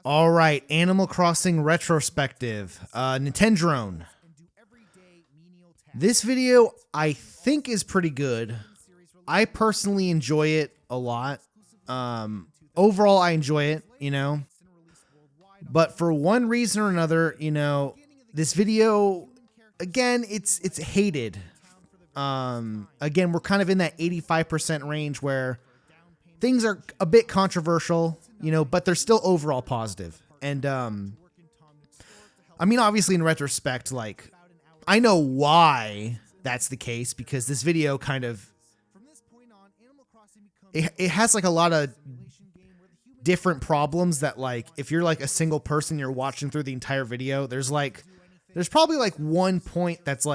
All right, Animal Crossing Retrospective, Nintendrone. This video, I think, is pretty good. I personally enjoy it a lot. Overall, I enjoy it, But for one reason or another, this video, again, it's hated. Again, we're kind of in that 85% range where things are a bit controversial, but they're still overall positive. And, I mean, obviously in retrospect, I know why that's the case, because this video kind of, it has a lot of different problems that if you're a single person, you're watching through the entire video, there's probably one point that's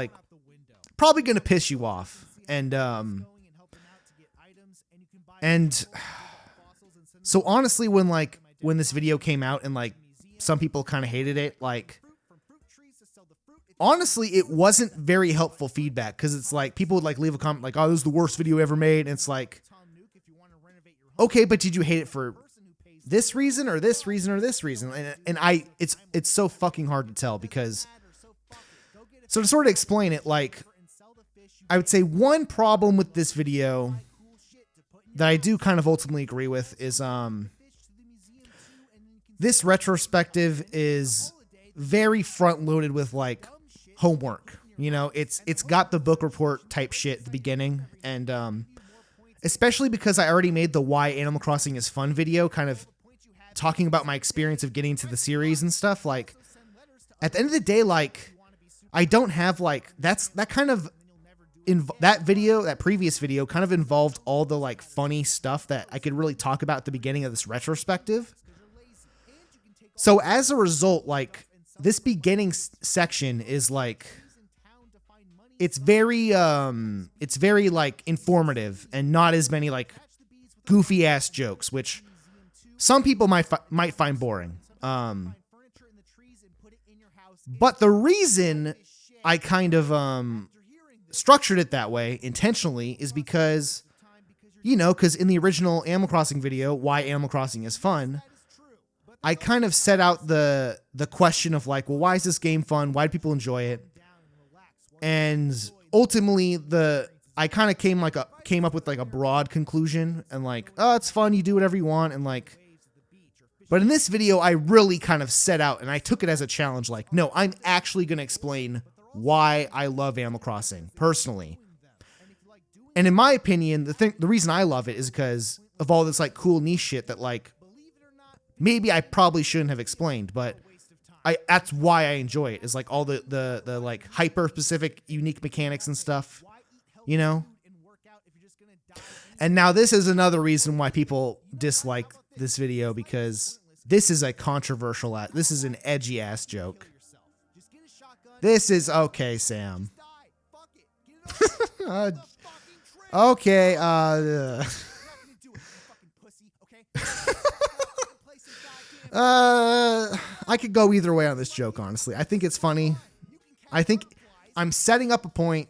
probably going to piss you off. And so honestly, when this video came out and some people kind of hated it, honestly, it wasn't very helpful feedback, because it's people would leave a comment oh, this is the worst video ever made. And it's okay, but did you hate it for this reason or this reason or this reason? And it's so fucking hard to tell, because, so to sort of explain it, I would say one problem with this video that I do kind of ultimately agree with is, this retrospective is very front loaded with homework. It's got the book report type shit at the beginning. And, especially because I already made the Why Animal Crossing is Fun video, kind of talking about my experience of getting into the series and stuff. At the end of the day, I don't have that kind of that previous video kind of involved all the funny stuff that I could really talk about at the beginning of this retrospective. So as a result, this beginning section is it's very informative and not as many goofy ass jokes, which some people might find boring. But the reason I kind of structured it that way intentionally is because, because in the original Animal Crossing video, Why Animal Crossing is Fun, I kind of set out the question of well, why is this game fun? Why do people enjoy it? And ultimately, I kind of came up with a broad conclusion and oh, it's fun, you do whatever you want, and but in this video, I really kind of set out and I took it as a challenge. No, I'm actually going to explain why I love Animal Crossing personally. And in my opinion, the reason I love it is because of all this cool niche shit that maybe I probably shouldn't have explained, but that's why I enjoy it, is all the hyper specific unique mechanics and stuff, And now this is another reason why people dislike this video, because this is a controversial, this is an edgy ass joke. This is okay, Sam. Okay, I could go either way on this joke, honestly. I think it's funny. I think I'm setting up a point.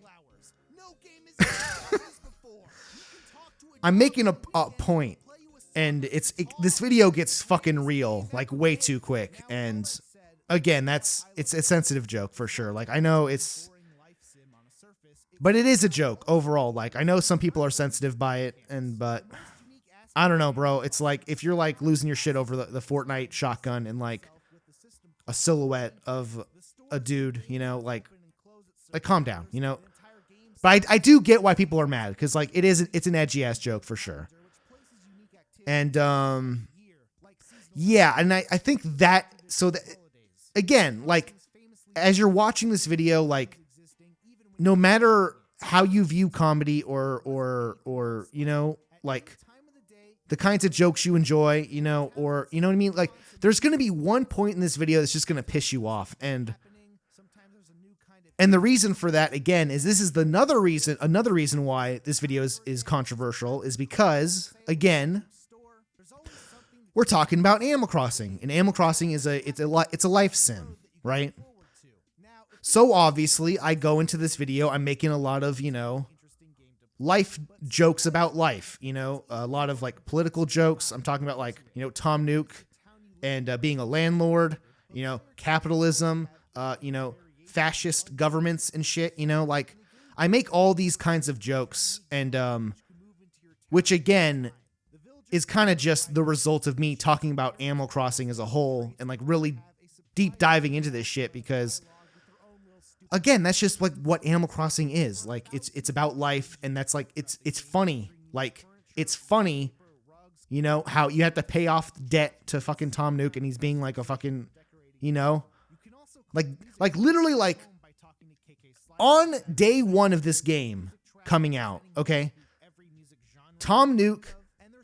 I'm making a point, and this video gets fucking real, way too quick. And again, it's a sensitive joke for sure. I know but it is a joke overall. I know some people are sensitive by it, but I don't know, bro. It's if you're losing your shit over the Fortnite shotgun and a silhouette of a dude, calm down, But I do get why people are mad, because it's an edgy ass joke for sure. And yeah, and I think that, so that, again, as you're watching this video, no matter how you view comedy or the kinds of jokes you enjoy, or, what I mean? There's going to be one point in this video that's just going to piss you off. And the reason for that, again, is this is another reason why this video is controversial, is because, again, we're talking about Animal Crossing, and Animal Crossing is it's a life sim, right? So obviously, I go into this video, I'm making a lot of, life jokes about life, a lot of political jokes. I'm talking about Tom Nook and being a landlord, capitalism, fascist governments and shit, like I make all these kinds of jokes, and which again is kind of just the result of me talking about Animal Crossing as a whole and like really deep diving into this shit, because again, that's just like what Animal Crossing is. Like it's about life, and that's like it's funny. Like it's funny, how you have to pay off debt to fucking Tom Nook, and he's being like a fucking, like literally like on day one of this game coming out, okay? Tom Nook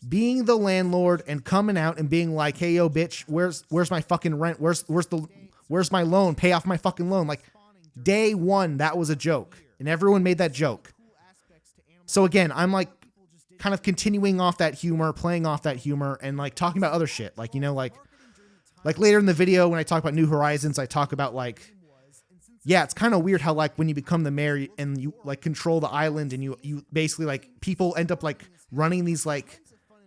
being the landlord and coming out and being like, "Hey, yo, bitch, where's my fucking rent? Where's my loan? Pay off my fucking loan." Like day one, that was a joke, and everyone made that joke. So again, I'm like kind of continuing off that humor, playing off that humor, and like talking about other shit. Like, like later in the video when I talk about New Horizons, I talk about like, yeah, it's kind of weird how like when you become the mayor and you like control the island, and you basically like people end up like running these like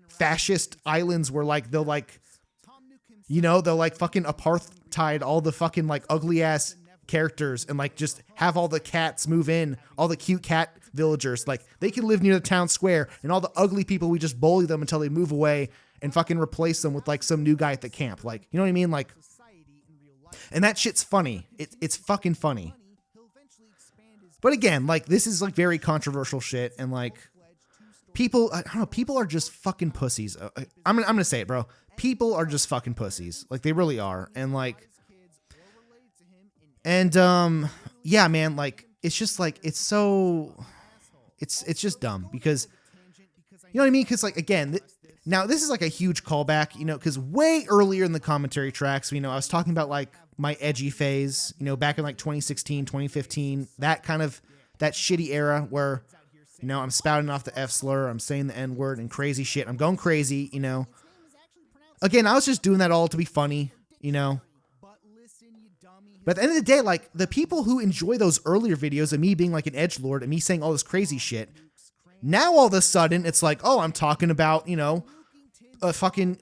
fascist islands where like they'll like, they'll like fucking apartheid all the fucking like ugly ass characters and like just have all the cats move in, all the cute cat villagers, like they can live near the town square, and all the ugly people, we just bully them until they move away and fucking replace them with like some new guy at the camp. Like, you know what I mean? Like, and that shit's funny. It's fucking funny. But again, like this is like very controversial shit, and like people, I don't know, people are just fucking pussies. I'm gonna say it, bro. People are just fucking pussies. Like they really are. And like, and yeah, man, like it's just like it's just dumb, because you know what I mean? Because like again, now this is like a huge callback, because way earlier in the commentary tracks, I was talking about like my edgy phase, back in like 2016, 2015, that shitty era where, I'm spouting off the F slur, I'm saying the N word and crazy shit. I'm going crazy, Again, I was just doing that all to be funny, But at the end of the day, like the people who enjoy those earlier videos of me being like an edgelord and me saying all this crazy shit, now all of a sudden it's like, oh, I'm talking about, a fucking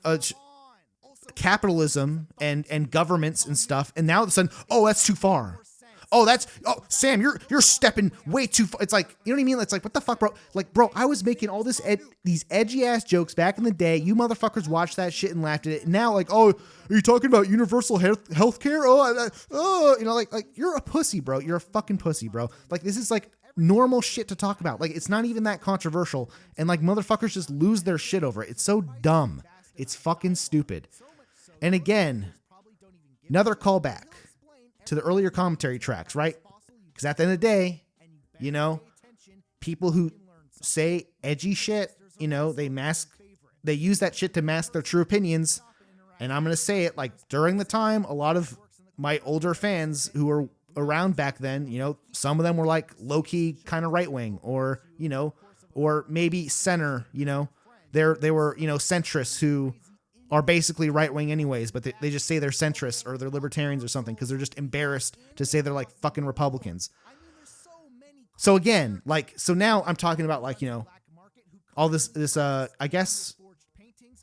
capitalism and governments and stuff. And now all of a sudden, oh, that's too far. Oh, Sam, you're stepping way too far. It's like, you know what I mean? It's like, what the fuck, bro? Like, bro, I was making all these edgy ass jokes back in the day. You motherfuckers watched that shit and laughed at it. And now, like, oh, are you talking about universal health care? Like you're a pussy, bro. You're a fucking pussy, bro. Like, this is like normal shit to talk about. Like, it's not even that controversial. And like, motherfuckers just lose their shit over it. It's so dumb. It's fucking stupid. And again, another callback to the earlier commentary tracks, right? Because at the end of the day, people who say edgy shit, they use that shit to mask their true opinions. And I'm going to say it, like during the time, a lot of my older fans who were around back then, some of them were like low key kind of right wing, or, or maybe center, they were, centrists who are basically right-wing anyways, but they just say they're centrists or they're libertarians or something because they're just embarrassed to say they're like fucking Republicans. So again, like, so now I'm talking about like, all this, I guess,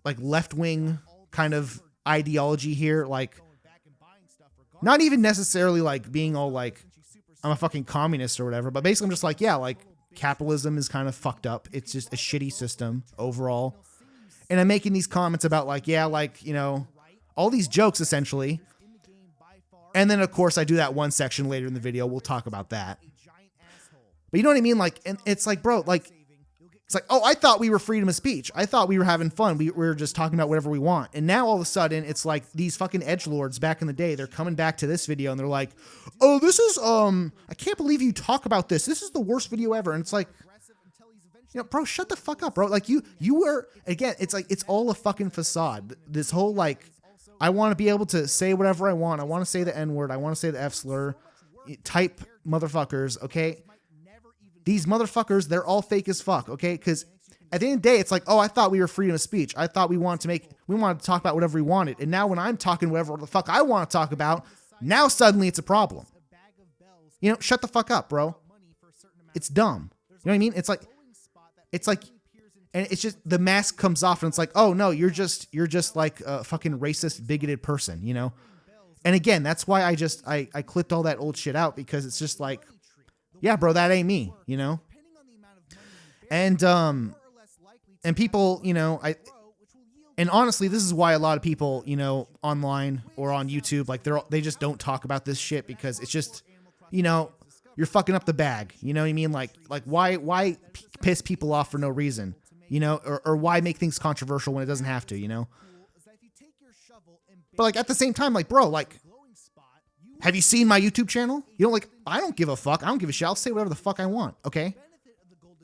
like left-wing kind of ideology here. Like, not even necessarily like being all like, I'm a fucking communist or whatever, but basically I'm just like, yeah, like capitalism is kind of fucked up. It's just a shitty system overall. And I'm making these comments about like, yeah, like, all these jokes essentially. And then of course I do that one section later in the video. We'll talk about that. But you know what I mean? Like, and it's like, bro, like, it's like, oh, I thought we were freedom of speech. I thought we were having fun. We were just talking about whatever we want. And now all of a sudden it's like these fucking edgelords back in the day, they're coming back to this video and they're like, oh, this is, I can't believe you talk about this. This is the worst video ever. And it's like, bro, shut the fuck up, bro. Like you were, again, it's like, it's all a fucking facade. This whole, like, I want to be able to say whatever I want. I want to say the N word. I want to say the F slur type motherfuckers. Okay. These motherfuckers, they're all fake as fuck. Okay. Cause at the end of the day, it's like, oh, I thought we were freedom of speech. I thought we wanted to talk about whatever we wanted. And now when I'm talking whatever the fuck I want to talk about, now suddenly it's a problem. shut the fuck up, bro. It's dumb. You know what I mean? It's like And it's just the mask comes off and it's like, oh no, you're just like a fucking racist, bigoted person, you know? And again, that's why I clipped all that old shit out, because it's just like, yeah, bro, that ain't me, you know? And people, you know, and honestly, this is why a lot of people, you know, online or on YouTube, like they just don't talk about this shit, because it's just, you know, you're fucking up the bag. You know what I mean? Like why piss people off for no reason, you know, or why make things controversial when it doesn't have to, you know? But like at the same time, like, bro, like, have you seen my YouTube channel? You know, like, I don't give a fuck. I don't give a shit. I'll say whatever the fuck I want. Okay.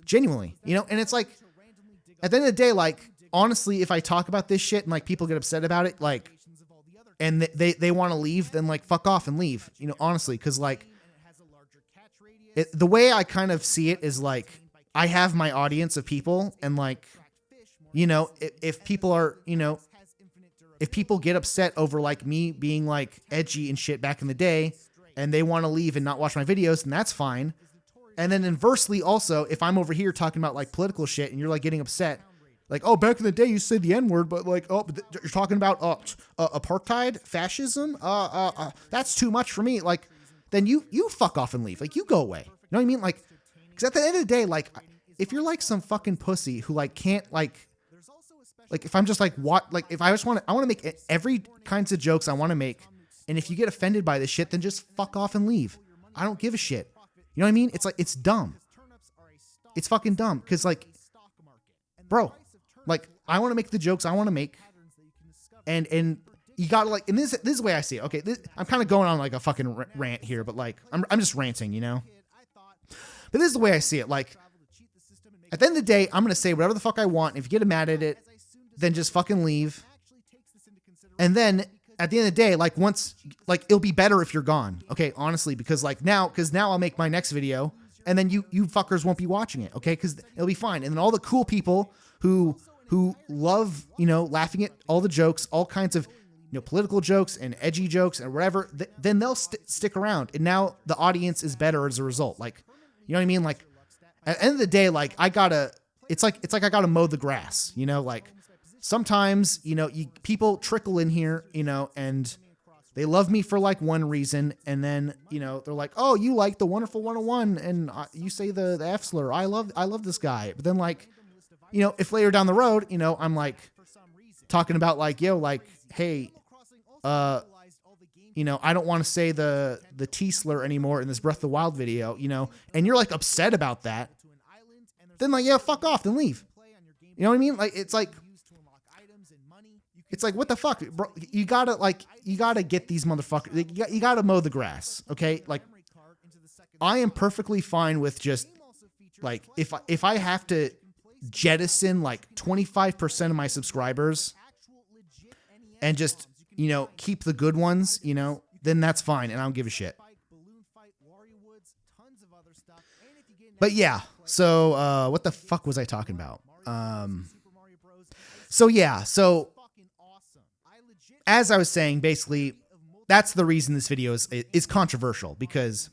Genuinely, you know? And it's like, at the end of the day, like, honestly, if I talk about this shit and like people get upset about it, like, and they want to leave, then like fuck off and leave, you know, honestly. Cause like the way I kind of see it is like, I have my audience of people, and like, you know, if people are, you know, if people get upset over like me being like edgy and shit back in the day, and they want to leave and not watch my videos, then that's fine. And then inversely also, if I'm over here talking about like political shit and you're like getting upset, like, oh, back in the day you said the N-word, but like, oh, you're talking about apartheid, fascism, that's too much for me. Like, then you fuck off and leave. Like, you go away. You know what I mean? Like, because at the end of the day, like, if you're like some fucking pussy who like can't like if I'm just like, what, like, if I just want to, I want to make every kinds of jokes I want to make. And if you get offended by this shit, then just fuck off and leave. I don't give a shit. You know what I mean? It's like, it's dumb. It's fucking dumb. Cause like, bro, like, I want to make the jokes I want to make. And you gotta like, and this is the way I see it. Okay. I'm kind of going on like a fucking rant here, but like, I'm just ranting, you know? But this is the way I see it. Like, at the end of the day, I'm going to say whatever the fuck I want. If you get mad at it, then just fucking leave. And then at the end of the day, like, once, like, it'll be better if you're gone. Okay. Honestly, because now I'll make my next video and then you fuckers won't be watching it. Okay. Cause it'll be fine. And then all the cool people who love, you know, laughing at all the jokes, all kinds of, you know, political jokes and edgy jokes and whatever, then they'll stick around. And now the audience is better as a result. Like, you know what I mean? Like, at the end of the day, like, it's like I gotta mow the grass, you know, like, sometimes, you know, people trickle in here, you know, and they love me for like one reason. And then, you know, they're like, oh, you like the Wonderful 101 and you say the F slur. I love this guy. But then, like, you know, if later down the road, you know, I'm like talking about like, yo, like, hey, you know, I don't want to say the T slur anymore in this Breath of the Wild video, you know, and you're like upset about that, then like, yeah, fuck off, then leave. You know what I mean? Like, it's like, what the fuck, bro? You gotta get these motherfuckers. You gotta mow the grass. Okay. Like, I am perfectly fine with just like, if I have to jettison like 25% of my subscribers and just, you know, keep the good ones, you know, then that's fine. And I don't give a shit. But yeah. So, what the fuck was I talking about? So yeah. So as I was saying, basically that's the reason this video is controversial, because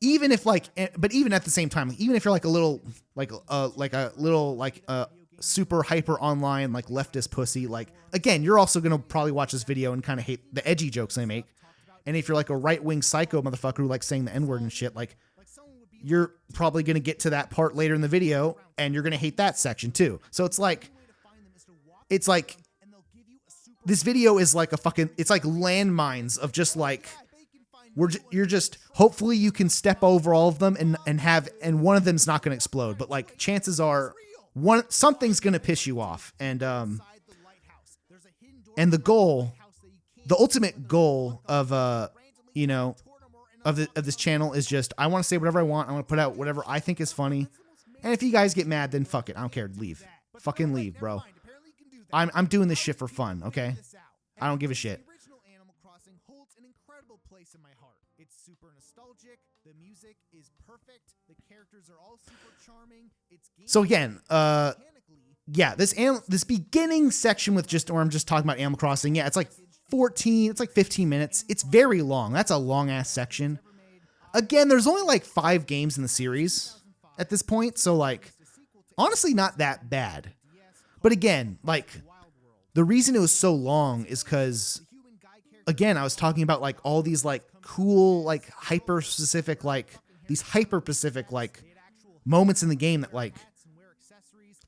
even if like, but even at the same time, even if you're like a little, like a little, like, super hyper online, like leftist pussy, like, again, you're also going to probably watch this video and kind of hate the edgy jokes I make. And if you're like a right-wing psycho motherfucker who likes saying the N-word and shit, like, you're probably going to get to that part later in the video and you're going to hate that section too. So it's like this video is like it's like landmines of just like, you're just, hopefully you can step over all of them and one of them's not going to explode. But like, chances are something's going to piss you off. And the ultimate goal of, you know, of this channel is just, I want to say whatever I want. I want to put out whatever I think is funny. And if you guys get mad, then fuck it. I don't care. Leave. Fucking leave, bro. I'm doing this shit for fun. Okay. I don't give a shit. It's super nostalgic. The music is perfect. The characters are all super charming. So again, yeah, this beginning section with just, or I'm just talking about Animal Crossing. Yeah, it's like 15 minutes. It's very long. That's a long ass section. Again, there's only like 5 games in the series at this point. So like, honestly not that bad. But again, like, the reason it was so long is because, again, I was talking about like all these like cool, like hyper specific, like these hyper specific, like moments in the game that like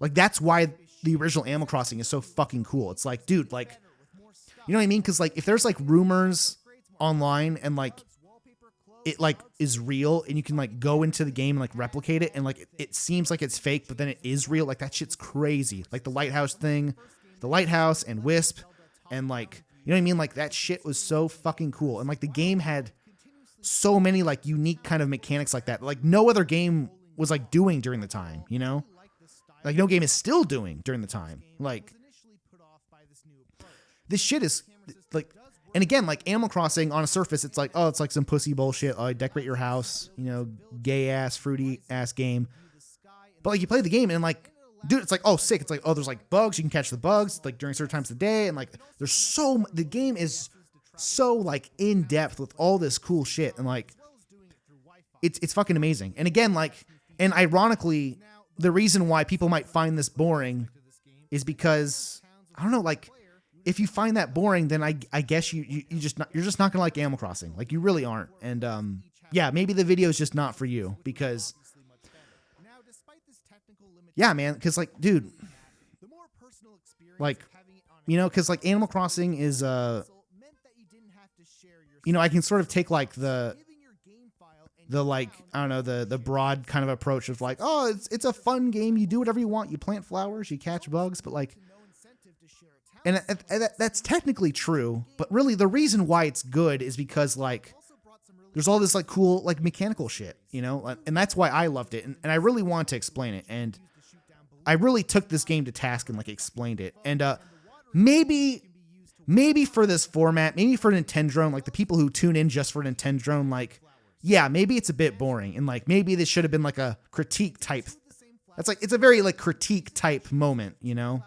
that's why the original Animal Crossing is so fucking cool. It's like, dude, like, you know what I mean? Cause like if there's like rumors online and like it like is real and you can like go into the game and like replicate it and like it seems like it's fake, but then it is real. Like that shit's crazy. Like the lighthouse thing, the lighthouse and Wisp and like, you know what I mean? Like that shit was so fucking cool. And like the game had so many like unique kind of mechanics like that. Like no other game was like doing during the time, you know? Like no game is still doing during the time. Like this shit is like, and again, like Animal Crossing on a surface, it's like, oh, it's like some pussy bullshit. Oh, decorate your house, you know, gay ass, fruity ass game. But like you play the game and like, dude, it's like, oh, sick. It's like, oh, there's like bugs. You can catch the bugs like during certain times of the day. And like, there's the game is so like in depth with all this cool shit. And like, it's fucking amazing. And again, like, and ironically, the reason why people might find this boring is because, I don't know, like, if you find that boring, then I guess you're just not gonna like Animal Crossing. Like you really aren't. And yeah, maybe the video is just not for you because, yeah, man, because like, dude, like, you know, because like Animal Crossing is you know, I can sort of take like the like, I don't know, the broad kind of approach of like, oh, it's a fun game. You do whatever you want. You plant flowers, you catch bugs, but like, and that's technically true, but really the reason why it's good is because like there's all this like cool like mechanical shit, you know, and that's why I loved it, and I really want to explain it, and I really took this game to task and like explained it, and maybe for this format, maybe for Nintendrone, like the people who tune in just for Nintendrone, like, yeah, maybe it's a bit boring, and like maybe this should have been like a critique type. That's like, it's a very like critique type moment, you know.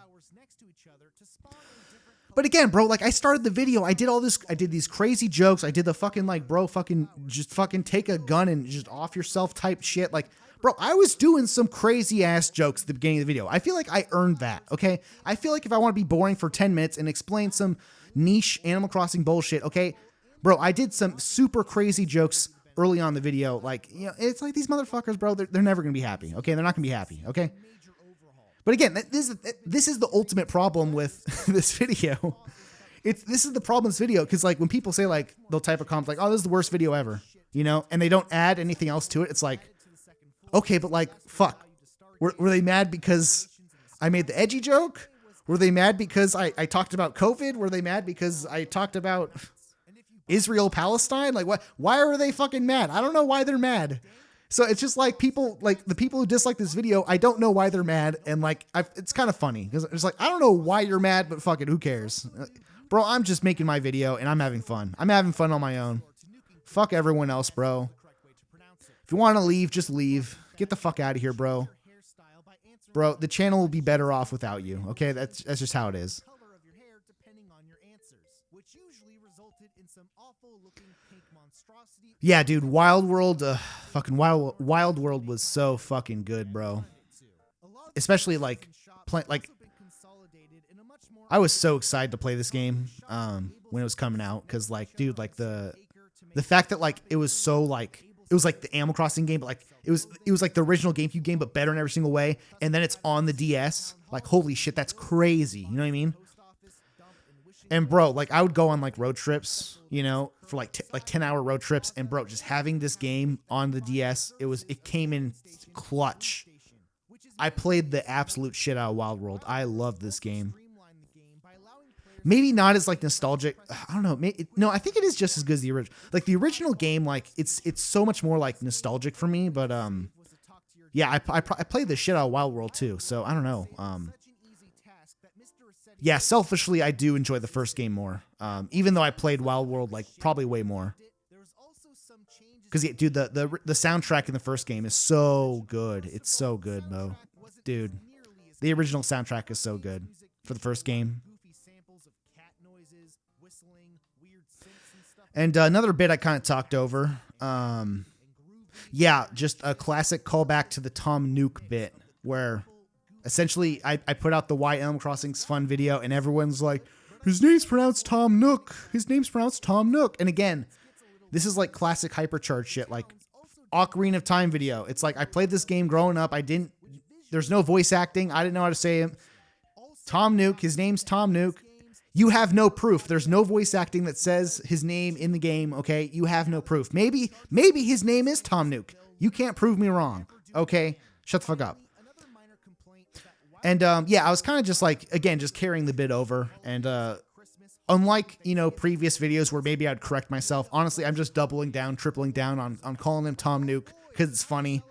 But again, bro, like I started the video, I did these crazy jokes. I did the fucking like, bro, fucking just fucking take a gun and just off yourself type shit. Like, bro, I was doing some crazy ass jokes at the beginning of the video. I feel like I earned that. Okay. I feel like if I want to be boring for 10 minutes and explain some niche Animal Crossing bullshit. Okay. Bro, I did some super crazy jokes early on in the video. Like, you know, it's like these motherfuckers, bro, they're never going to be happy. Okay. They're not going to be happy. Okay. But again, this is the ultimate problem with this video. This is the problem with this video, because like when people say like, they'll type a comment like, oh, this is the worst video ever, you know, and they don't add anything else to it. It's like, okay, but like, fuck, were they mad because I made the edgy joke? Were they mad because I talked about COVID? Were they mad because I talked about Israel, Palestine? Like what? Why are they fucking mad? I don't know why they're mad. So it's just like people, like the people who dislike this video, I don't know why they're mad. And like, it's kind of funny because it's like, I don't know why you're mad, but fuck it, who cares? Bro, I'm just making my video and I'm having fun. I'm having fun on my own. Fuck everyone else, bro. If you want to leave, just leave. Get the fuck out of here, bro. Bro, the channel will be better off without you. Okay, that's just how it is. Yeah, dude, Wild World, fucking Wild World was so fucking good, bro. Especially like I was so excited to play this game when it was coming out, because like, dude, like the fact that like it was so like, it was like the Animal Crossing game, but like it was like the original GameCube game, but better in every single way. And then it's on the DS. Like, holy shit, that's crazy. You know what I mean? And bro, like I would go on like road trips, you know, for like 10-hour road trips. And bro, just having this game on the DS, it came in clutch. I played the absolute shit out of Wild World. I love this game. Maybe not as like nostalgic. I don't know. No, I think it is just as good as the original. Like the original game, like it's so much more like nostalgic for me. But yeah, I played the shit out of Wild World too. So I don't know. Yeah, selfishly, I do enjoy the first game more. Even though I played Wild World like probably way more. Because yeah, dude, the soundtrack in the first game is so good. It's so good, Mo. Dude, the original soundtrack is so good for the first game. And another bit I kind of talked over. Yeah, just a classic callback to the Tom Nook bit where Essentially, I put out the Why Animal Crossing's fun video, and everyone's like, his name's pronounced Tom Nook. His name's pronounced Tom Nook. And again, this is like classic HyperCharge shit, like Ocarina of Time video. It's like I played this game growing up. There's no voice acting. I didn't know how to say him. Tom Nook. His name's Tom Nook. You have no proof. There's no voice acting that says his name in the game. Okay. You have no proof. Maybe his name is Tom Nook. You can't prove me wrong. Okay. Shut the fuck up. And, yeah, I was kind of just like, again, just carrying the bit over. And, unlike, previous videos where maybe I'd correct myself, honestly, I'm just doubling down, tripling down on calling him Tom Nook because it's funny.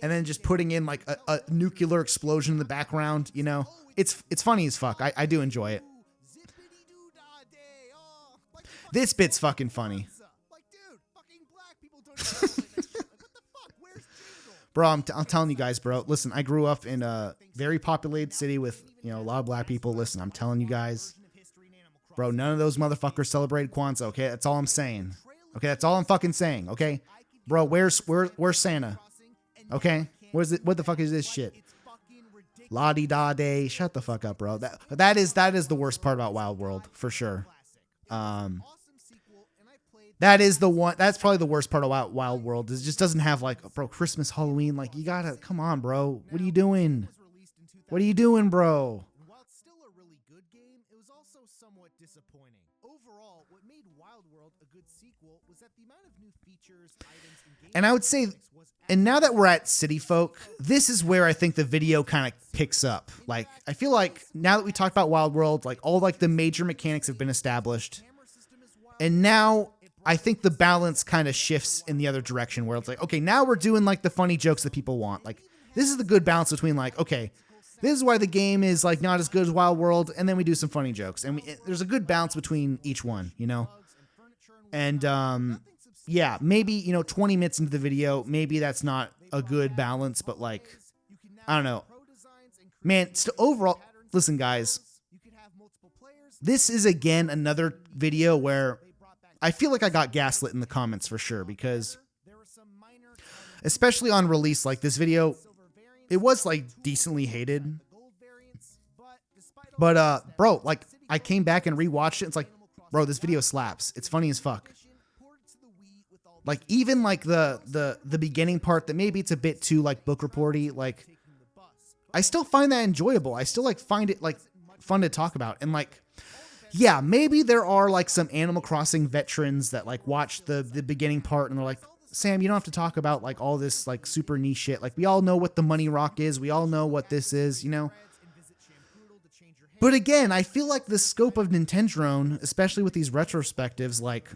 And then just putting in like a nuclear explosion in the background, it's funny as fuck. I do enjoy it. This bit's fucking funny. Bro, I'm telling you guys, bro. Listen, I grew up in a very populated city with, a lot of black people. Listen, I'm telling you guys. Bro, none of those motherfuckers celebrated Kwanzaa, okay? That's all I'm saying. Okay, that's all I'm fucking saying, okay? Bro, where's Santa? Okay? What the fuck is this shit? La-di-da-day. Shut the fuck up, bro. That is the worst part about Wild World, for sure. That's probably the worst part about Wild World. Is it just doesn't have like, bro, Christmas, Halloween. Like, you gotta, come on, bro. What are you doing? What are you doing, bro? While it's still a really good game, it was also somewhat disappointing. Overall, what made Wild World a good sequel was that the amount of new features, items, and And I would say, and now that we're at City Folk, this is where I think the video kind of picks up. Like, I feel like now that we talked about Wild World, like all like the major mechanics have been established. And now I think the balance kind of shifts in the other direction where it's like, okay, now we're doing like the funny jokes that people want. Like, this is the good balance between like, okay, this is why the game is like not as good as Wild World. And then we do some funny jokes, and there's a good balance between each one, And, yeah, maybe, 20 minutes into the video, maybe that's not a good balance, but like, I don't know, man, overall, listen guys, this is again, another video where I feel like I got gaslit in the comments for sure, because especially on release, like this video, it was like decently hated, but, bro, like I came back and rewatched it. It's like, bro, this video slaps. It's funny as fuck. Like even like the beginning part that maybe it's a bit too like book reporty, like I still find that enjoyable. I still like find it like fun to talk about. And like, yeah, maybe there are like some Animal Crossing veterans that like watch the beginning part and they're like, Sam, you don't have to talk about like all this like super niche shit. Like we all know what the money rock is. We all know what this is, But again, I feel like the scope of Nintendrone, especially with these retrospectives, like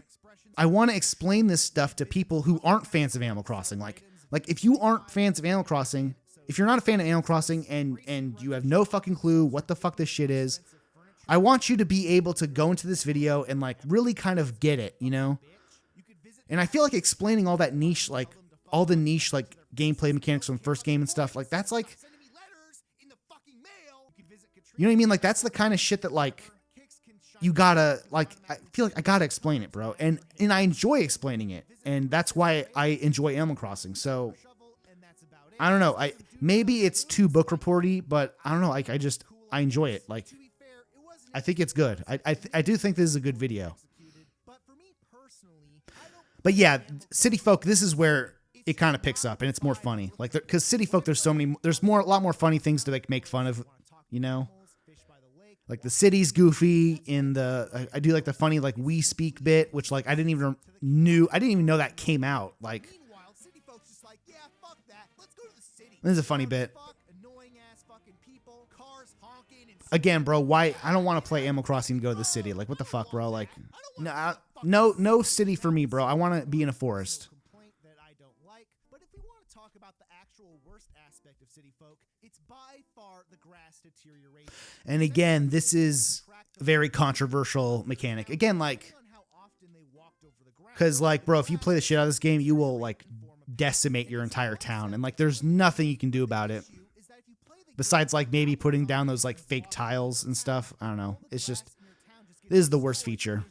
I want to explain this stuff to people who aren't fans of Animal Crossing. Like if you aren't fans of Animal Crossing, if you're not a fan of Animal Crossing and you have no fucking clue what the fuck this shit is, I want you to be able to go into this video and like really kind of get it, And I feel like explaining all that niche, like all the niche, like gameplay mechanics from the first game and stuff, like that's like, you know what I mean? Like that's the kind of shit that like, you gotta like, I feel like I gotta explain it, bro. And I enjoy explaining it. And that's why I enjoy Animal Crossing. So I don't know. Maybe it's too book reporty, but I don't know. Like I enjoy it. Like I think it's good. I do think this is a good video. But yeah, City Folk, this is where it kind of picks up and it's more funny. Like because City Folk, there's a lot more funny things to like make fun of, Like the city's goofy I do like the funny like we speak bit, which like I didn't even know that came out. Like this is a funny bit. Again, bro, why I don't want to play Animal Crossing and go to the city. Like what the fuck, bro? Like no city for me, bro. I want to be in a forest. But if we want to talk about the actual worst aspect of City Folk, it's by far the grass deterioration. And again, this is a very controversial mechanic. Again, like, because like, bro, if you play the shit out of this game, you will like decimate your entire town, and like, there's nothing you can do about it besides like maybe putting down those like fake tiles and stuff. I don't know. It's just, this is the worst feature.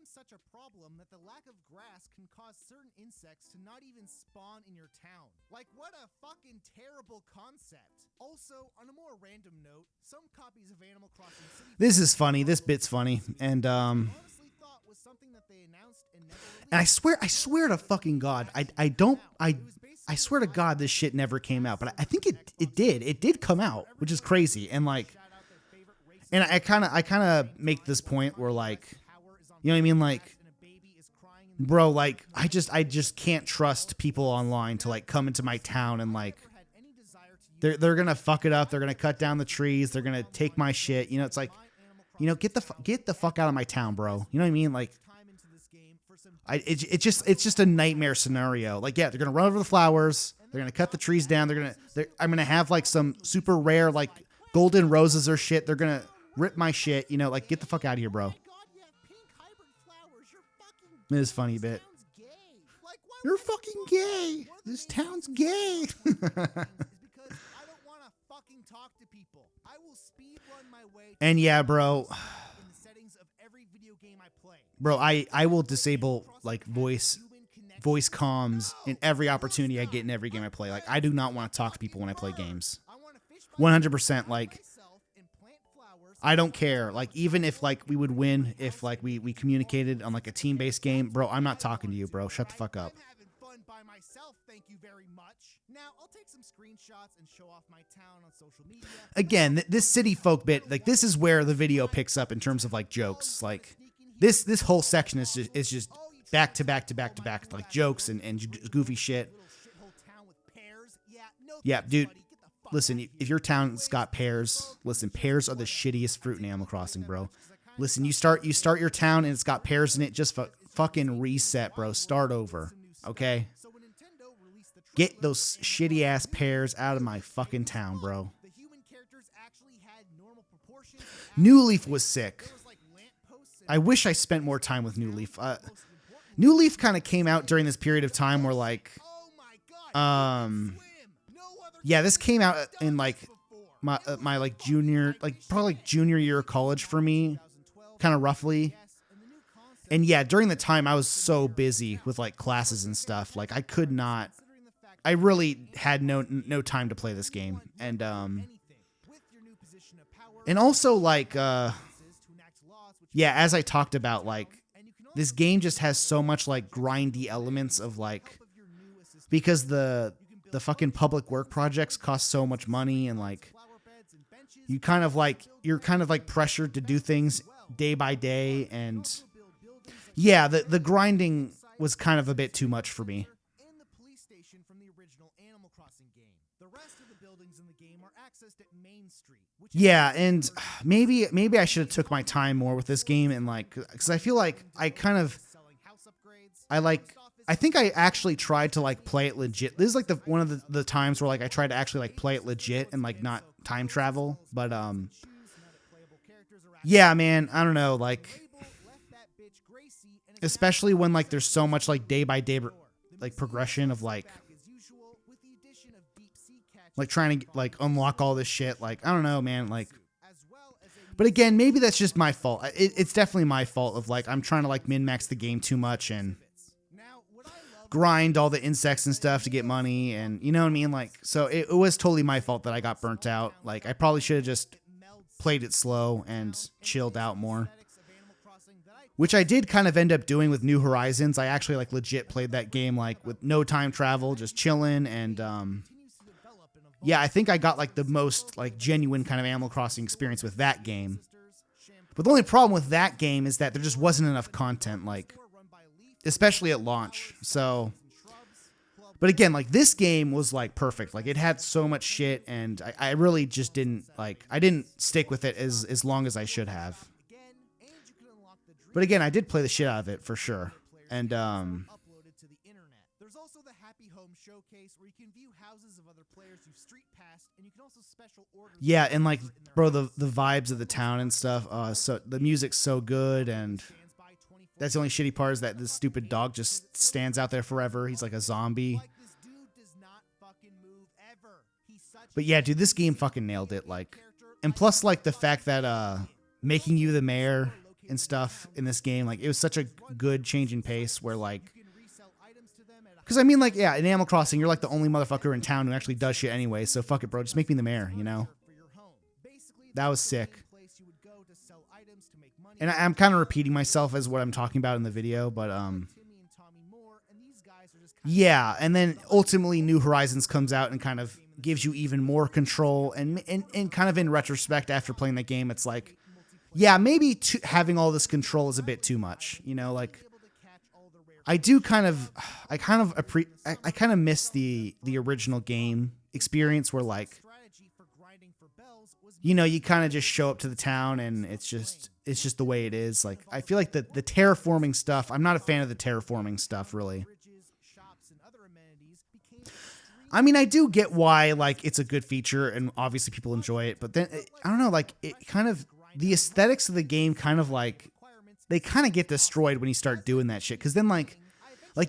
such a problem that the lack of grass can cause certain insects to not even spawn in your town. Like, what a fucking terrible concept. Also, on a more random note, some copies of Animal Crossing City... This is funny. This bit's funny. And, honestly thought was something that they announced and never released. and I swear to fucking God, I swear to God this shit never came out, but I think it did. It did come out, which is crazy. And like, and I kind of make this point where like, you know what I mean? Like, bro, like I just can't trust people online to like come into my town and like, they're going to fuck it up. They're going to cut down the trees. They're going to take my shit. You know, it's like, you know, get the fuck out of my town, bro. You know what I mean? Like, it's just a nightmare scenario. Like, yeah, they're gonna run over the flowers. They're gonna cut the trees down. I'm gonna have like some super rare like golden roses or shit. They're gonna rip my shit. You know, like get the fuck out of here, bro. It is funny a bit. You're fucking gay. This town's gay. And yeah, bro. Bro, I will disable like voice comms in every opportunity I get in every game I play. Like I do not want to talk to people when I play games. 100%. Like I don't care. Like even if like we would win, if like we communicated on like a team-based game, bro, I'm not talking to you, bro. Shut the fuck up. Thank you very much. Now I'll take some screenshots and show off my town on social media. Again, this city folk bit, like this is where the video picks up in terms of like jokes. Like this whole section is just back to back like jokes and goofy shit. Yeah, dude. Listen, if your town's got pears, listen, pears are the shittiest fruit in Animal Crossing, bro. Listen, you start your town and it's got pears in it, just fucking reset, bro. Start over, okay? Get those shitty ass pears out of my fucking town, bro. New Leaf was sick. I wish I spent more time with New Leaf. New Leaf kind of came out during this period of time where like, yeah, this came out in like my like junior, like probably like junior year of college for me, kind of roughly. And yeah, during the time I was so busy with like classes and stuff, like I really had no time to play this game. And also like, yeah, as I talked about, like this game just has so much like grindy elements of like, because the fucking public work projects cost so much money and like you're kind of like pressured to do things day by day. And yeah, the grinding was kind of a bit too much for me. Yeah, and maybe I should have took my time more with this game and like, because I feel like I think I actually tried to like play it legit. This is like one of the times where like I tried to actually like play it legit and like not time travel. But yeah, man, I don't know, like especially when like there's so much like day by day like progression of like trying to like unlock all this shit. Like, I don't know, man. Like, but again, maybe that's just my fault. It's definitely my fault of like, I'm trying to like min-max the game too much and grind all the insects and stuff to get money. And you know what I mean? Like, so it was totally my fault that I got burnt out. Like, I probably should have just played it slow and chilled out more, which I did kind of end up doing with New Horizons. I actually like legit played that game like with no time travel, just chilling. And, yeah, I think I got like the most like genuine kind of Animal Crossing experience with that game. But the only problem with that game is that there just wasn't enough content, like especially at launch. So, but again, like this game was like perfect. Like it had so much shit, and I really just didn't stick with it as long as I should have. But again, I did play the shit out of it for sure. And yeah, and like, bro, the vibes of the town and stuff. So the music's so good, and that's the only shitty part is that this stupid dog just stands out there forever. He's like a zombie. But yeah, dude, this game fucking nailed it. Like, and plus, like the fact that making you the mayor and stuff in this game. Like, it was such a good change in pace where, like, because I mean, like, yeah, in Animal Crossing, you're like the only motherfucker in town who actually does shit anyway. So fuck it, bro. Just make me the mayor, you know? That was sick. And I'm kind of repeating myself as what I'm talking about in the video, but yeah. And then ultimately, New Horizons comes out and kind of gives you even more control. And kind of in retrospect, after playing that game, it's like, yeah, maybe having all this control is a bit too much, you know? Like, I kind of miss the original game experience where, like, you know, you kind of just show up to the town and it's just the way it is. Like, I feel like the terraforming stuff, I'm not a fan of the terraforming stuff, really. I mean, I do get why, like, it's a good feature and obviously people enjoy it, but then, I don't know, like, it kind of, the aesthetics of the game kind of, like, they kind of get destroyed when you start doing that shit. Cause then, like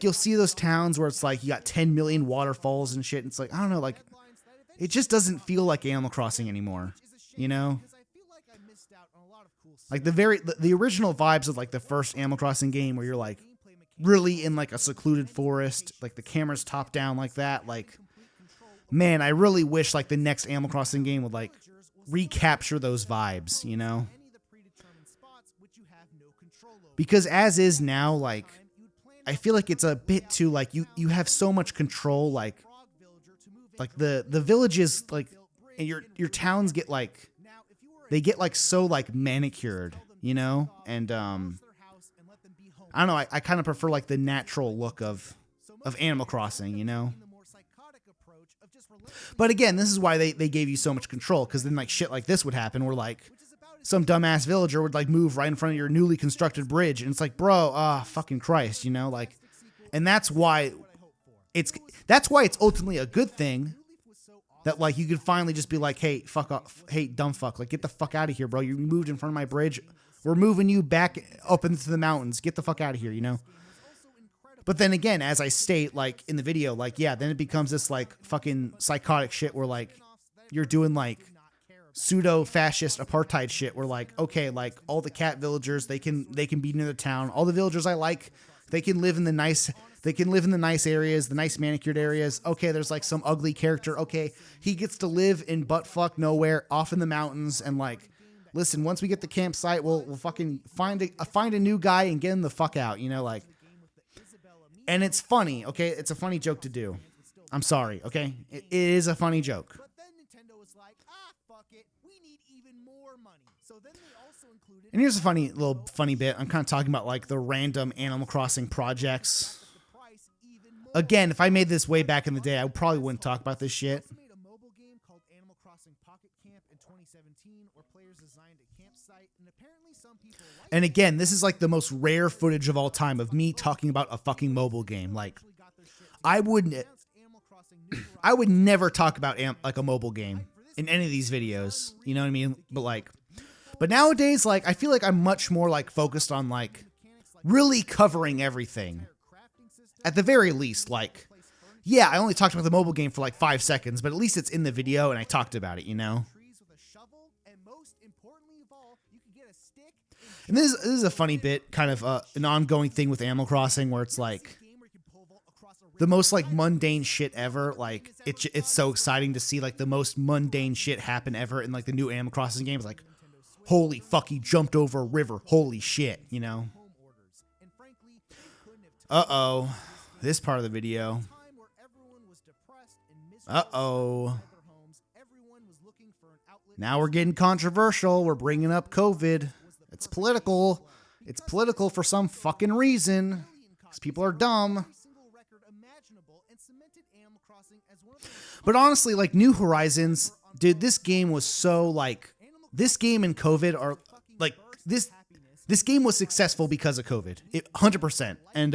you'll see those towns where it's like, you got 10 million waterfalls and shit. And it's like, I don't know, like, it just doesn't feel like Animal Crossing anymore, you know? Like, the original vibes of, like, the first Animal Crossing game where you're, like, really in, like, a secluded forest, like, the camera's top down like that. Like, man, I really wish, like, the next Animal Crossing game would, like, recapture those vibes, you know? Because as is now, like, I feel like it's a bit too, like, you have so much control, like the villages, like, and your towns get, like, they get, like, so, like, manicured, you know? And I don't know, I kind of prefer, like, the natural look of Animal Crossing, you know? But again, this is why they gave you so much control, because then, like, shit like this would happen where, like, some dumbass villager would, like, move right in front of your newly constructed bridge, and it's like, bro, fucking Christ, you know? Like, and that's why it's ultimately a good thing that, like, you could finally just be like, hey, fuck off, hey, dumb fuck, like, get the fuck out of here, bro. You moved in front of my bridge. We're moving you back up into the mountains. Get the fuck out of here, you know? But then again, as I state, like, in the video, like, yeah, then it becomes this, like, fucking psychotic shit where, like, you're doing, like, pseudo-fascist apartheid shit where, like, okay, like, all the cat villagers, they can be near the town. All the villagers I like, they can live in the nice areas, the nice manicured areas. Okay, there's, like, some ugly character. Okay, he gets to live in buttfuck nowhere off in the mountains, and, like, listen, once we get the campsite, we'll fucking find a new guy and get him the fuck out, you know? Like, and it's funny, okay? It's a funny joke to do. I'm sorry, okay? It is a funny joke. And here's a funny bit. I'm kind of talking about, like, the random Animal Crossing projects. Again, if I made this way back in the day, I probably wouldn't talk about this shit. And again, this is, like, the most rare footage of all time of me talking about a fucking mobile game. Like, I would never talk about like a mobile game in any of these videos. You know what I mean? But nowadays, like, I feel like I'm much more, like, focused on, like, really covering everything. At the very least, like, yeah, I only talked about the mobile game for, like, 5 seconds, but at least it's in the video and I talked about it, you know? And this is a funny bit, kind of an ongoing thing with Animal Crossing where it's, like, the most, like, mundane shit ever. Like, it's so exciting to see, like, the most mundane shit happen ever in, like, the new Animal Crossing game. It's like, holy fuck, he jumped over a river. Holy shit, you know? Uh-oh. This part of the video. Uh-oh. Now we're getting controversial. We're bringing up COVID. It's political. It's political for some fucking reason. Because people are dumb. But honestly, like, New Horizons, dude, this game was so, like, this game and COVID are, like, this game was successful because of COVID. 100%. And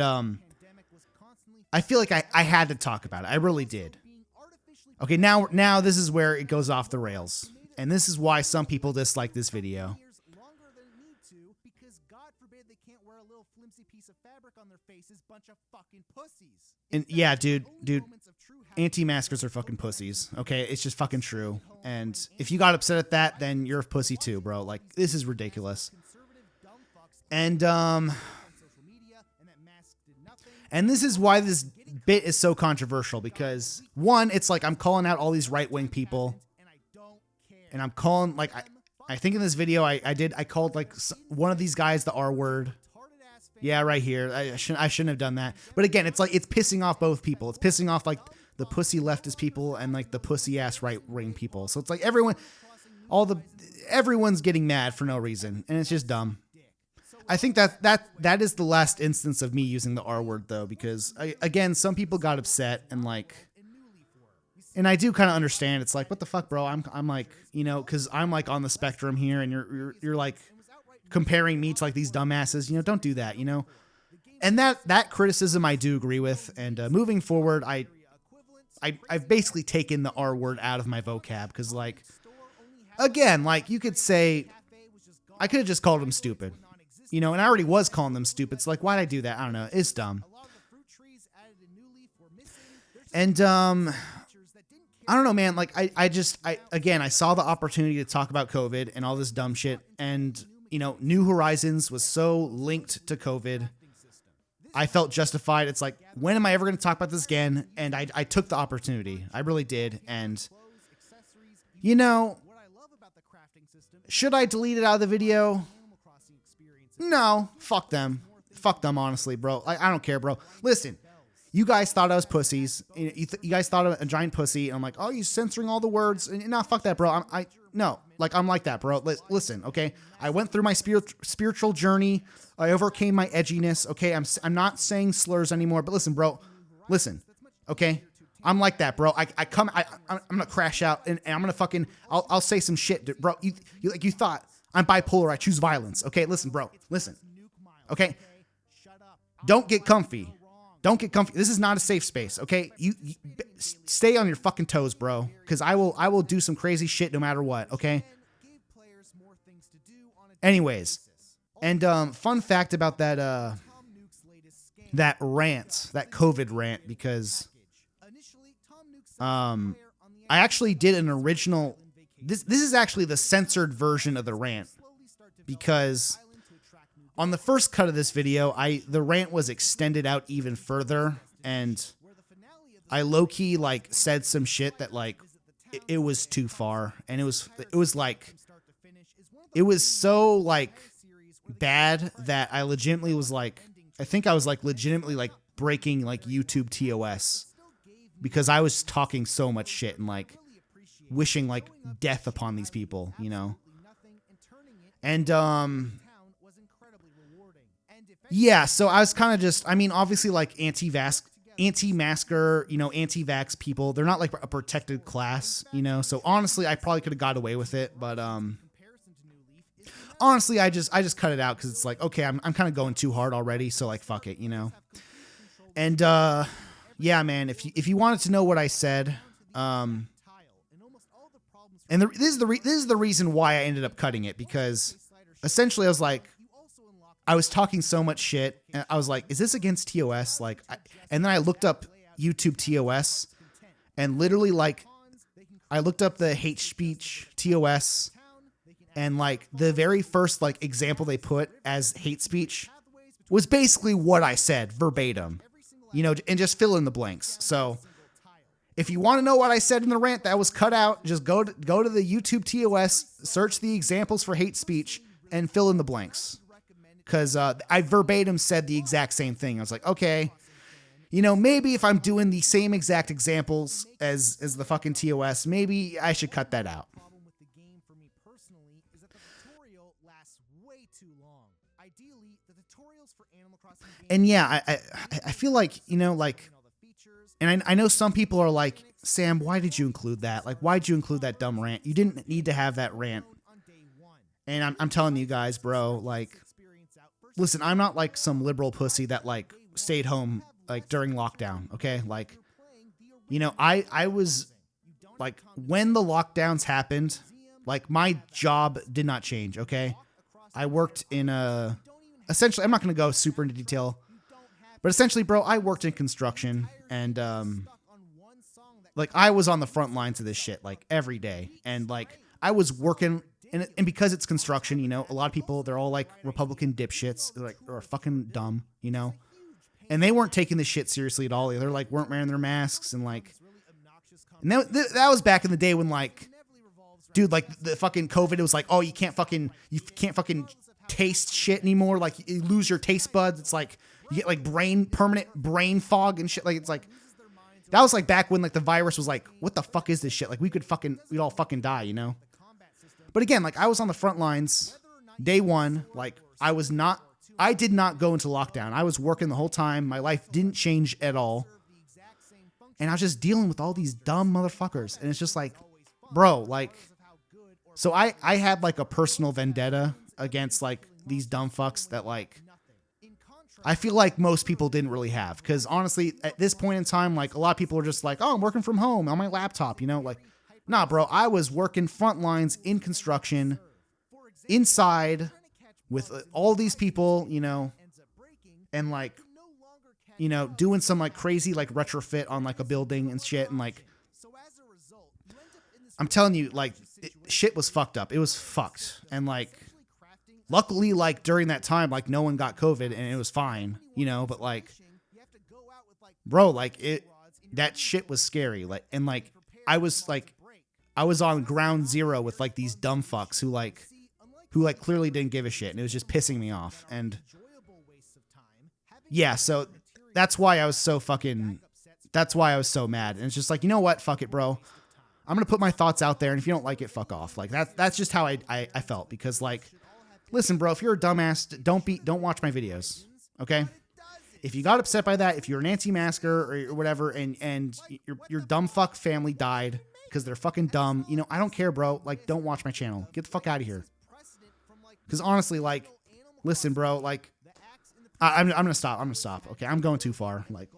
I feel like I had to talk about it. I really did. Okay, now this is where it goes off the rails. And this is why some people dislike this video. And yeah, dude, anti-maskers are fucking pussies. Okay, it's just fucking true. And if you got upset at that, then you're a pussy too, bro. Like, this is ridiculous. And this is why this bit is so controversial, because one, it's like I'm calling out all these right-wing people, and I'm calling, like, I think in this video I called like one of these guys the R word. Yeah, right here. I shouldn't have done that. But again, it's like it's pissing off both people. It's pissing off like the pussy leftist people and like the pussy ass right-wing people. So it's like everyone's getting mad for no reason, and it's just dumb. I think that is the last instance of me using the R word, though, because again, some people got upset, and like, and I do kind of understand. It's like, what the fuck, bro? I'm like, you know, because I'm like on the spectrum here, and you're like comparing me to like these dumbasses. You know, don't do that. You know, and that criticism I do agree with. And moving forward, I've basically taken the R word out of my vocab, because like, again, like you could say, I could have just called him stupid. You know, and I already was calling them stupid. So like, why'd I do that? I don't know. It's dumb. And I don't know, man. Like I saw the opportunity to talk about COVID and all this dumb shit. And, you know, New Horizons was so linked to COVID. I felt justified. It's like, when am I ever going to talk about this again? And I took the opportunity. I really did. And, you know, should I delete it out of the video? No, fuck them. Fuck them, honestly, bro. I don't care, bro. Listen, you guys thought I was pussies. You guys thought I was a giant pussy. And I'm like, oh, you're censoring all the words. And nah, fuck that, bro. I'm like that, bro. Listen, okay? I went through my spiritual journey. I overcame my edginess, okay? I'm not saying slurs anymore. But listen, bro. Listen, okay? I'm like that, bro. I'm gonna crash out, and I'm gonna fucking, I'll say some shit, bro. You thought I'm bipolar. I choose violence. Okay, listen, bro. Listen. Okay, don't get comfy. Don't get comfy. This is not a safe space. Okay, you stay on your fucking toes, bro. Because I will do some crazy shit no matter what. Okay. Anyways, and fun fact about that rant, that COVID rant, because I actually did an original. This is actually the censored version of the rant, because on the first cut of this video, the rant was extended out even further, and I low-key like said some shit that like it was too far, and it was so like bad that I legitimately was like, I think I was like legitimately like breaking like YouTube TOS, because I was talking so much shit and like wishing like death upon these people, you know. And yeah, so I was kind of just, I mean, obviously like anti-masker, you know, anti-vax people, they're not like a protected class, you know. So honestly, I probably could have got away with it, but honestly, I just cut it out, because it's like, okay, I'm kind of going too hard already, so like fuck it, you know. And yeah, man, if you wanted to know what I said, and this is the reason why I ended up cutting it, because essentially I was like, I was talking so much shit, and I was like, is this against TOS? Like, and then I looked up YouTube TOS, and literally like, I looked up the hate speech TOS, and like the very first like example they put as hate speech was basically what I said verbatim, you know, and just fill in the blanks. So if you want to know what I said in the rant that was cut out, just go to the YouTube TOS, search the examples for hate speech, and fill in the blanks. Because I verbatim said the exact same thing. I was like, okay, you know, maybe if I'm doing the same exact examples as the fucking TOS, maybe I should cut that out. And yeah, I feel like, you know, like, and I know some people are like, Sam, why did you include that? Like, why'd you include that dumb rant? You didn't need to have that rant. And I'm telling you guys, bro, like, listen, I'm not like some liberal pussy that like stayed home like during lockdown. Okay. Like, you know, I was like, when the lockdowns happened, like my job did not change. Okay. I worked in essentially, I'm not going to go super into detail, but essentially, bro, I worked in construction, and like I was on the front lines of this shit like every day. And like I was working and because it's construction, you know, a lot of people, they're all like Republican dipshits, like, or fucking dumb, you know, and they weren't taking this shit seriously at all. They're like, weren't wearing their masks, and like, and that was back in the day when like, dude, like the fucking COVID, it was like, oh, you can't fucking taste shit anymore. Like you lose your taste buds. It's like you get like permanent brain fog and shit. Like it's like, that was like back when like the virus was like, what the fuck is this shit? Like we'd all fucking die, you know? But again, like I was on the front lines day one. Like I did not go into lockdown. I was working the whole time. My life didn't change at all. And I was just dealing with all these dumb motherfuckers. And it's just like, bro, like, so I had like a personal vendetta against like these dumb fucks that like, I feel like most people didn't really have. Cause honestly, at this point in time, like a lot of people are just like, oh, I'm working from home on my laptop, you know, like, nah, bro, I was working front lines in construction inside with all these people, you know, and like, you know, doing some like crazy like retrofit on like a building and shit. And like, I'm telling you, like shit was fucked up. It was fucked. And like, luckily, like during that time, like no one got COVID and it was fine, you know, but like, bro, like that shit was scary. Like, and like, I was on ground zero with like these dumb fucks who clearly didn't give a shit, and it was just pissing me off. And yeah, so that's why I was so mad. And it's just like, you know what? Fuck it, bro. I'm going to put my thoughts out there. And if you don't like it, fuck off. Like that's just how I felt, because like, listen, bro, if you're a dumbass, don't watch my videos. Okay. If you got upset by that, if you're an anti-masker or whatever, and your dumb fuck family died because they're fucking dumb, you know, I don't care, bro. Like, don't watch my channel. Get the fuck out of here. Because honestly, like, listen, bro, like, I'm going to stop. I'm going to stop. Okay. I'm going too far. Like,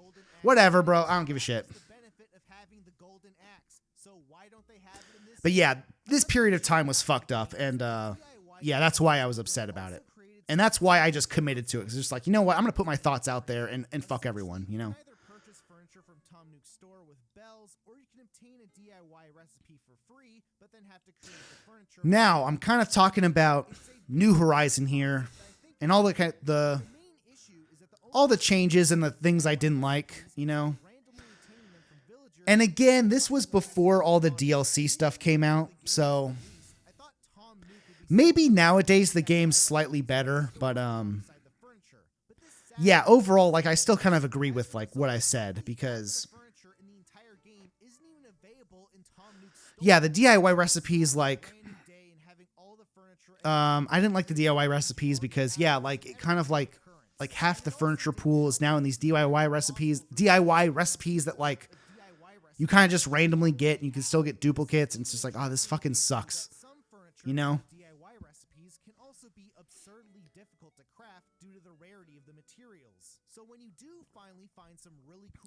whatever, bro. I don't give a shit. But yeah, this period of time was fucked up. And, yeah, that's why I was upset about it. And that's why I just committed to it. It's just like, you know what? I'm going to put my thoughts out there and fuck everyone, you know? Now, I'm kind of talking about New Horizon here and all the changes and the things I didn't like, you know? And again, this was before all the DLC stuff came out, so maybe nowadays the game's slightly better, but yeah, overall, like I still kind of agree with like what I said, because yeah, the DIY recipes, like I didn't like the DIY recipes because yeah, like it kind of like half the furniture pool is now in these DIY recipes that like you kind of just randomly get, and you can still get duplicates, and it's just like, oh, this fucking sucks, you know?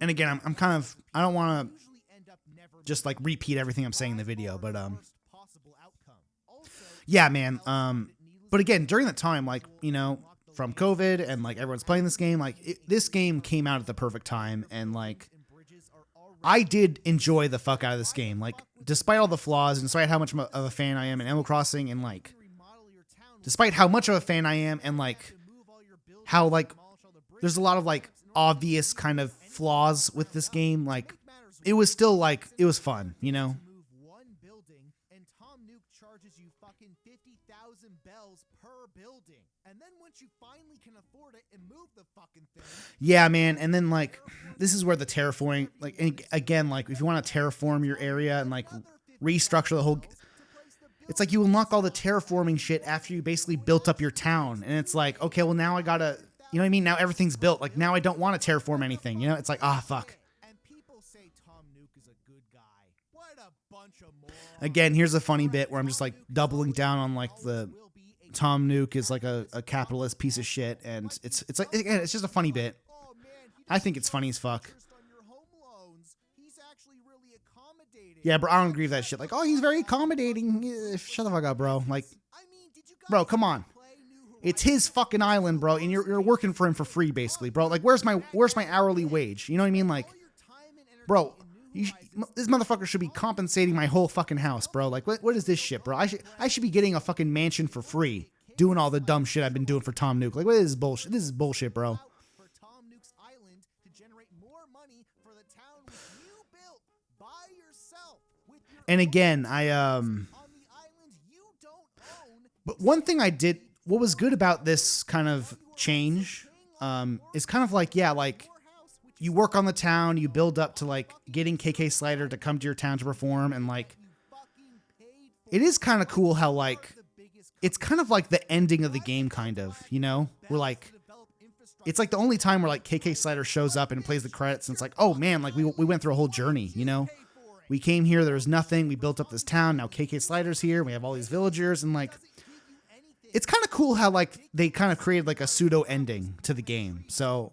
And again, I'm kind of, I don't want to just like repeat everything I'm saying in the video, but yeah, man. But again, during that time, like, you know, from COVID and like everyone's playing this game, like this game came out at the perfect time, and like I did enjoy the fuck out of this game. Like, despite all the flaws and despite how much of a fan I am in Animal Crossing, and like, despite how much of a fan I am, and like how like there's a lot of like obvious kind of flaws with this game, like it was still like, it was fun, you know? Yeah, man. And then like, this is where the terraforming, like, and again, like if you want to terraform your area and like restructure the whole, it's like you unlock all the terraforming shit after you basically built up your town. And it's like, okay, well now I gotta, you know what I mean? Now everything's built. Like now I don't want to terraform anything, you know? It's like, ah, fuck. Again, here's a funny bit where I'm just like doubling down on like the Tom Nook is like a capitalist piece of shit, and it's like, again, it's just a funny bit. I think it's funny as fuck. Yeah, bro, I don't agree with that shit. Like, oh, he's very accommodating. Shut the fuck up, bro. Like, bro, come on. It's his fucking island, bro, and you're working for him for free, basically, bro. Like, where's my hourly wage? You know what I mean? Like, bro, This motherfucker should be compensating my whole fucking house, bro. Like, what is this shit, bro? I should be getting a fucking mansion for free, doing all the dumb shit I've been doing for Tom Nook. Like, what is this bullshit? This is bullshit, bro. For Tom Nook's Island to generate more money for the town which you built by yourself. With your And again, on the island you don't own. but one thing I did, what was good about this kind of change, is kind of like, yeah, like, you work on the town, you build up to like getting KK Slider to come to your town to perform, and like, it is kind of cool how like, it's kind of like the ending of the game, kind of, you know? We're like, it's like the only time where like KK Slider shows up and plays the credits, and it's like, oh man, like we went through a whole journey, you know? We came here, there was nothing, we built up this town, now KK Slider's here, we have all these villagers, and like, it's kind of cool how like they kind of created like a pseudo ending to the game. So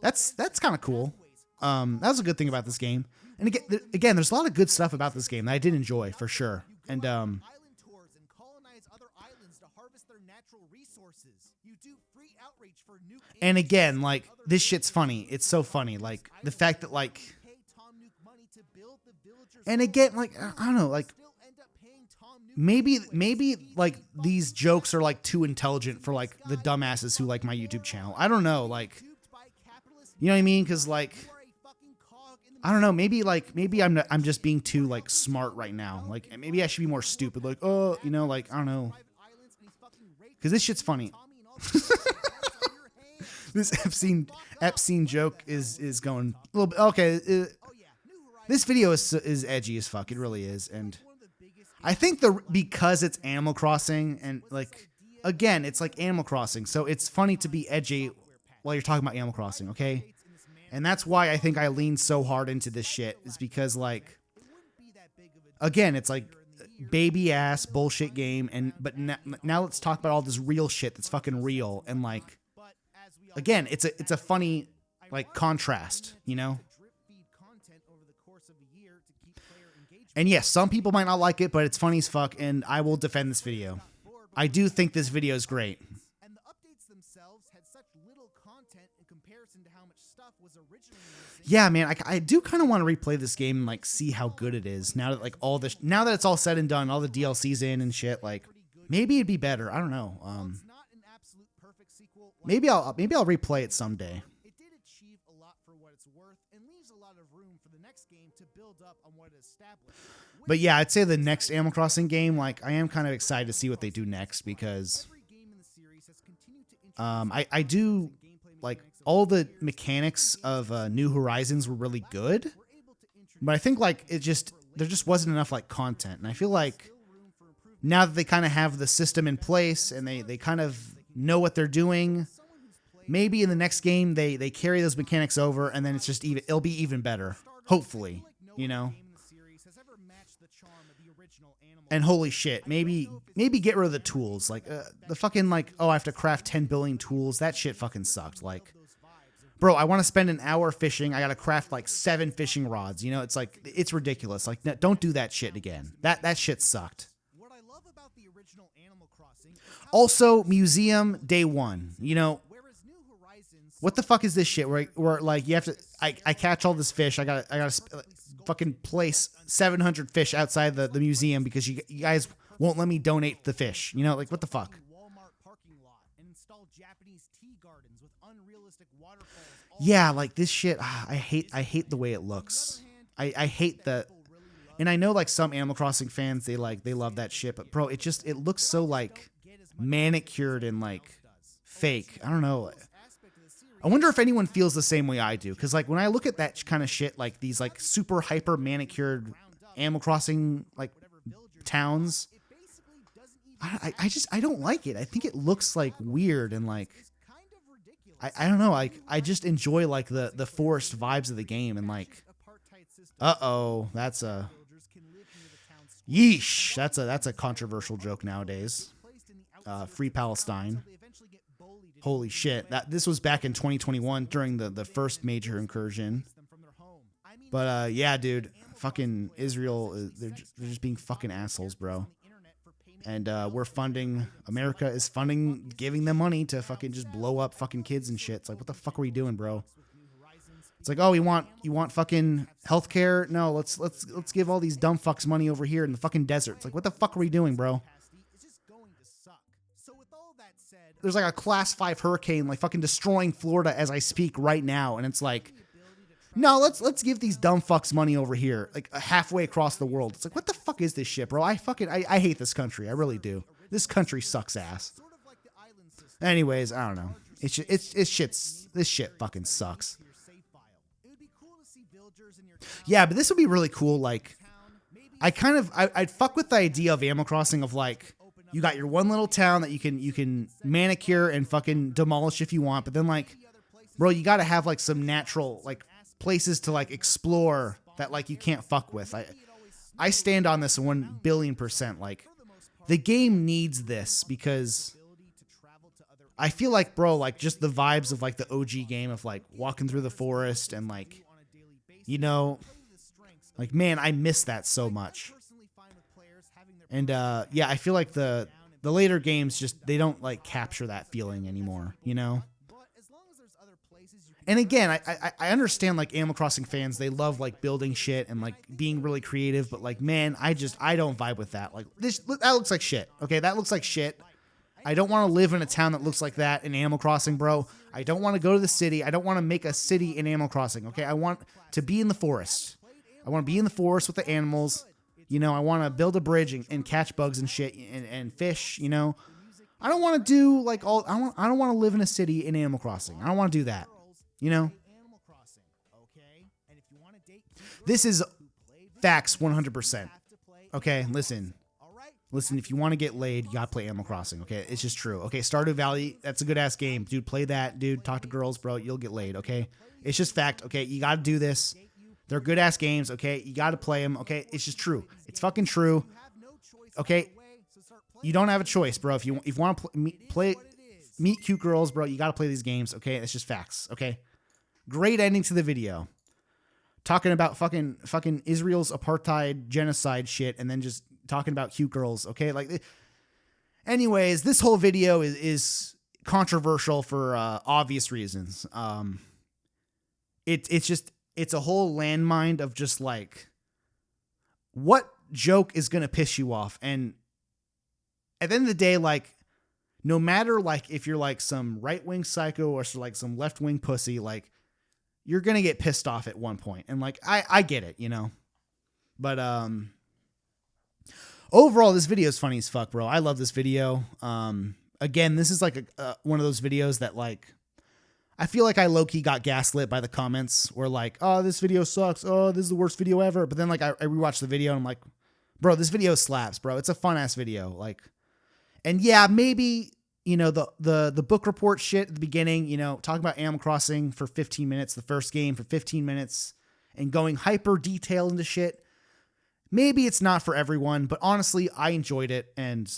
that's kind of cool. That was a good thing about this game. And again, there's a lot of good stuff about this game that I did enjoy for sure. And Island tours and colonize other islands to harvest their natural resources. You do free outreach for new and again, like, this shit's funny. It's so funny. Like the fact that like, pay Tom Nook money to build the villagers. and again, like, I don't know, like, Still end up paying Tom Nook maybe like these jokes are like too intelligent for like the dumbasses who like my YouTube channel. I don't know, like, duped by capitalist. you know what I mean? Cause like, You are a fucking cog in the I don't know, maybe I'm just being too like smart right now. Like maybe I should be more stupid. Like, oh, you know, like, I don't know. private islands and he's fucking raped Cause this shit's funny. Tommy and all the other guys on your hands. This Epstein joke is going a little bit. Okay. Oh yeah, New Horizons This video is edgy as fuck. It really is. And one of the biggest I think because it's Animal Crossing, and like, again, it's like Animal Crossing. So it's funny to be edgy while you're talking about Animal Crossing. Okay. And that's why I think I lean so hard into this shit, is because like, again, it's like baby ass bullshit game. But now let's talk about all this real shit that's fucking real. And like, again, it's a funny like contrast, you know? And yes, some people might not like it, but it's funny as fuck, and I will defend this video. I do think this video is great. And the updates themselves had such little content in comparison to how much stuff was originally missing. Yeah, man, I do kind of want to replay this game and like see how good it is now that like now that it's all said and done, all the DLC's in and shit. Like, maybe it'd be better. I don't know. It's not an absolute perfect sequel. Like Maybe I'll replay it someday. it did achieve a lot for what it's worth and leaves a lot of room for the next game to build up on what it established. But yeah, I'd say the next Animal Crossing game, like, I am kind of excited to see what they do next, because Every game in the series has continued to introduce I do like all the mechanics of New Horizons were really good, but I think like there just wasn't enough like content, and I feel like now that they kind of have the system in place and they kind of know what they're doing, maybe in the next game they carry those mechanics over, and then it'll be even better, hopefully, you know. And holy shit, maybe get rid of the tools, like the fucking like, oh, I have to craft 10 billion tools. That shit fucking sucked. Like, bro, I want to spend an hour fishing. I got to craft like 7 fishing rods. You know, it's like, it's ridiculous. Like, don't do that shit again. That shit sucked. What I love about the original Animal Crossing is how Also, museum day 1. You know, whereas New Horizons what the fuck is this shit? Where like you have to, I catch all this fish. I gotta fucking place 700 fish outside the museum because you guys won't let me donate the fish. You know, like, what the fuck? Walmart parking lot and install Japanese tea gardens with unrealistic waterfalls. all Yeah, like this shit. I hate the way it looks. I hate the, and I know like some Animal Crossing fans, they love that shit, but bro, it looks so like manicured and like fake. I don't know. I wonder if anyone feels the same way I do, because like when I look at that kind of shit, like these like super hyper manicured Animal Crossing like towns, I don't like it. I think it looks like weird and like, I don't know. I just enjoy like the forest vibes of the game, and like, that's a yeesh. That's a controversial joke nowadays. Free Palestine. Holy shit. This was back in 2021 during the first major incursion. But yeah, dude, fucking Israel, they're just being fucking assholes, bro. And America is funding, giving them money to fucking just blow up fucking kids and shit. It's like, what the fuck are we doing, bro? It's like, oh, you want fucking healthcare? No, let's give all these dumb fucks money over here in the fucking desert. It's like, what the fuck are we doing, bro? There's like a class 5 hurricane like fucking destroying Florida as I speak right now, and it's like, no, let's give these dumb fucks money over here, like halfway across the world. It's like, what the fuck is this shit, bro? I hate this country. I really do. This country sucks ass. Anyways, I don't know. This shit fucking sucks. Yeah, but this would be really cool. Like, I'd fuck with the idea of Animal Crossing of like, you got your one little town that you can manicure and fucking demolish if you want, but then like, bro, you got to have like some natural like places to like explore that like you can't fuck with. I stand on this 1 billion%. Like, the game needs this because I feel like, bro, like just the vibes of like the OG game of like walking through the forest and like, you know, like, man, I miss that so much. And yeah, I feel like the later games just, they don't like capture that feeling anymore, you know? And again, I understand like Animal Crossing fans, they love like building shit and like being really creative, but like, man, I don't vibe with that. Like, that looks like shit. Okay, that looks like shit. I don't want to live in a town that looks like that in Animal Crossing, bro. I don't want to go to the city. I don't want to make a city in Animal Crossing, okay? I want to be in the forest. I want to be in the forest with the animals. You know, I want to build a bridge and catch bugs and shit and fish, you know? I don't want to do like I don't want to live in a city in Animal Crossing. I don't want to do that. You know? This is facts 100%. Okay, listen, if you want to get laid, you gotta play Animal Crossing, okay? It's just true. Okay, Stardew Valley, that's a good-ass game. Dude, play that. Dude, talk to girls, bro. You'll get laid, okay? It's just fact, okay? You gotta do this. They're good-ass games, okay? You gotta play them, okay? It's just true. It's fucking true. Okay? You don't have a choice, bro. If you want to meet cute girls, bro, you gotta play these games, okay? It's just facts, okay? Great ending to the video. Talking about fucking Israel's apartheid genocide shit, and then just talking about cute girls, okay? Like, anyways, this whole video is controversial for obvious reasons. It's a whole landmine of just like, what joke is gonna piss you off? And at the end of the day, like, no matter like if you're like some right-wing psycho or like some left-wing pussy, like, you're gonna get pissed off at one point. And like, I get it, you know, but overall, this video is funny as fuck, bro. I love this video. Again, this is like one of those videos that like, I feel like I low-key got gaslit by the comments where like, oh, this video sucks. Oh, this is the worst video ever. But then like I rewatched the video and I'm like, bro, this video slaps, bro. It's a fun ass video. Like, and yeah, maybe, you know, the book report shit at the beginning, you know, talking about Animal Crossing for 15 minutes, the first game for 15 minutes and going hyper detailed into shit. Maybe it's not for everyone, but honestly, I enjoyed it. And,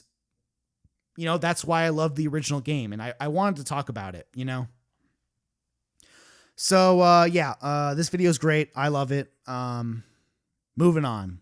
you know, that's why I love the original game. And I wanted to talk about it, you know? So, yeah, this video is great. I love it. Moving on.